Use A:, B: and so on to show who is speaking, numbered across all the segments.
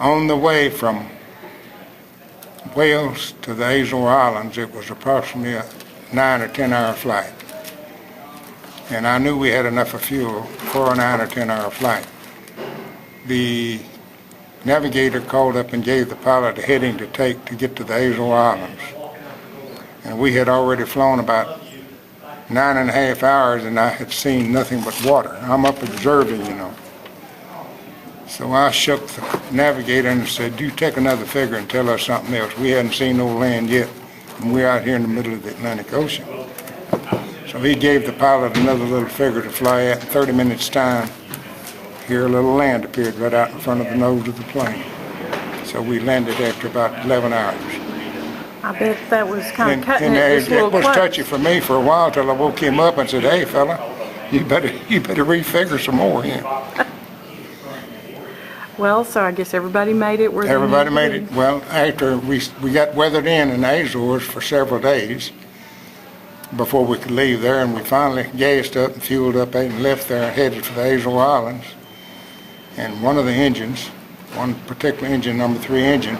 A: On the way from Wales to the Azore Islands, it was approximately a 9 or 10 hour flight. And I knew we had enough of fuel for a 9 or 10 hour flight. The navigator called up and gave the pilot a heading to take to get to the Azore Islands. And we had already flown about 9.5 hours, and I had seen nothing but water. I'm up observing, you know. So I shook the navigator and said, "You take another figure and tell us something else. We hadn't seen no land yet, and we're out here in the middle of the Atlantic Ocean." So he gave the pilot another little figure to fly at. In 30 minutes' time, here a little land appeared right out in front of the nose of the plane. So we landed after about 11 hours.
B: I bet that was kind of cutting it just a
A: It
B: little
A: was
B: close.
A: touchy for me for a while till I woke him up and said, "Hey, fella, you better refigure some more." Yeah.
B: Well, so I guess everybody made it where they
A: Everybody
B: needed
A: made
B: to
A: it.
B: be.
A: Well, after we got weathered in the Azores for several days before we could leave there, and we finally gassed up and fueled up and left there and headed for the Azore Islands. And one of the engines, one particular engine, number 3 engine,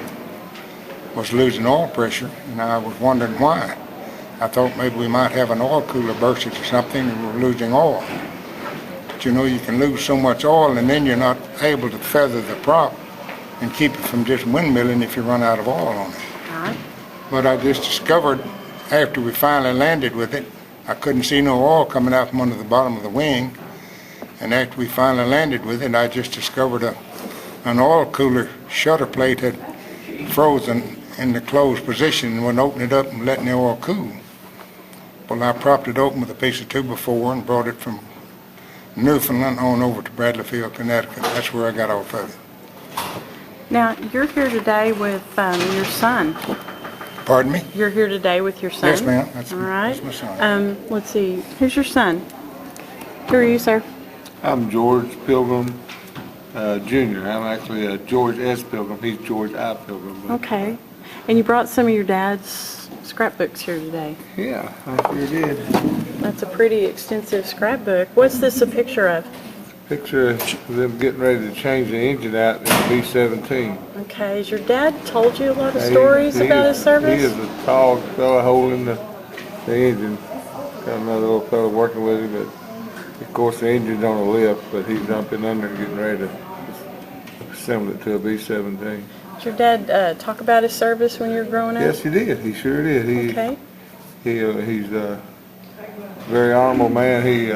A: was losing oil pressure, and I was wondering why. I thought maybe we might have an oil cooler bursted or something and we're losing oil. But you know, you can lose so much oil and then you're not able to feather the prop and keep it from just windmilling if you run out of oil on it.
B: All right.
A: But I just discovered after we finally landed with it, I couldn't see no oil coming out from under the bottom of the wing. And after we finally landed with it, I just discovered an oil cooler shutter plate had frozen in the closed position and wouldn't open it up and letting the oil cool. Well, I propped it open with a piece of 2x4 and brought it from Newfoundland on over to Bradleyfield, Connecticut. That's where I got off of it.
B: Now, you're here today with your son.
A: Pardon me?
B: You're here today with your son?
A: Yes, ma'am.
B: All right.
A: That's my son.
B: Let's see. Who's your son? Who are you, sir?
C: I'm George Pilgrim Jr. I'm actually George S. Pilgrim. He's George I. Pilgrim.
B: Okay. And you brought some of your dad's scrapbooks here today.
C: Yeah, I sure did.
B: That's a pretty extensive scrapbook. What's this a picture of?
C: Picture of them getting ready to change the engine out in the B-17.
B: Okay. Has your dad told you a lot of stories about his service?
C: He is a tall fellow holding the engine. Got another little fellow working with him, but of course the engine's on a lift, but he's jumping under and getting ready to assemble it to a B-17.
B: Did your dad talk about his service when you were growing up?
C: Yes, he did. He sure did.
B: Okay.
C: He's a very honorable man. He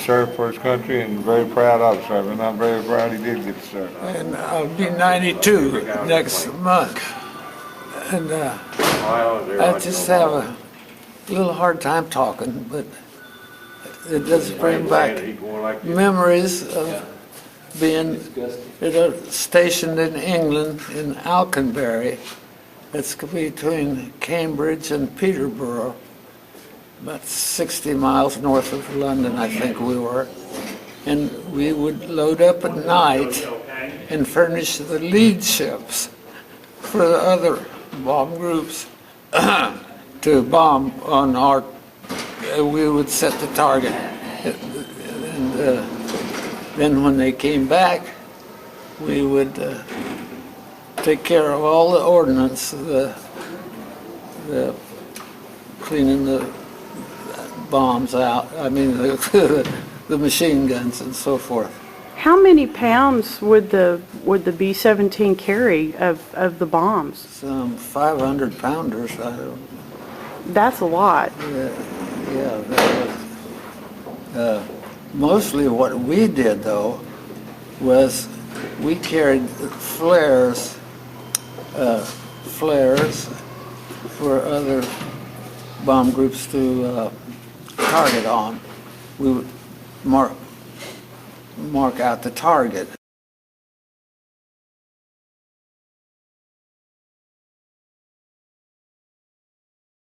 C: served for his country and very proud of serving. I'm very proud he did get to serve.
D: And I'll be 92 next month. And I just have a little hard time talking, but it does bring back memories of being stationed in England in Alconbury. It's between Cambridge and Peterborough, about 60 miles north of London, I think we were. And we would load up at night and furnish the lead ships for the other bomb groups to bomb on our, we would set the target. And then when they came back, we would take care of all the ordnance, the cleaning the bombs out, I mean the machine guns and so forth.
B: How many pounds would the B-17 carry of the bombs?
C: Some 500 pounders.
B: That's a lot.
C: Yeah, that was, mostly what we did though was we carried flares for other bomb groups to target on. We would mark out the target,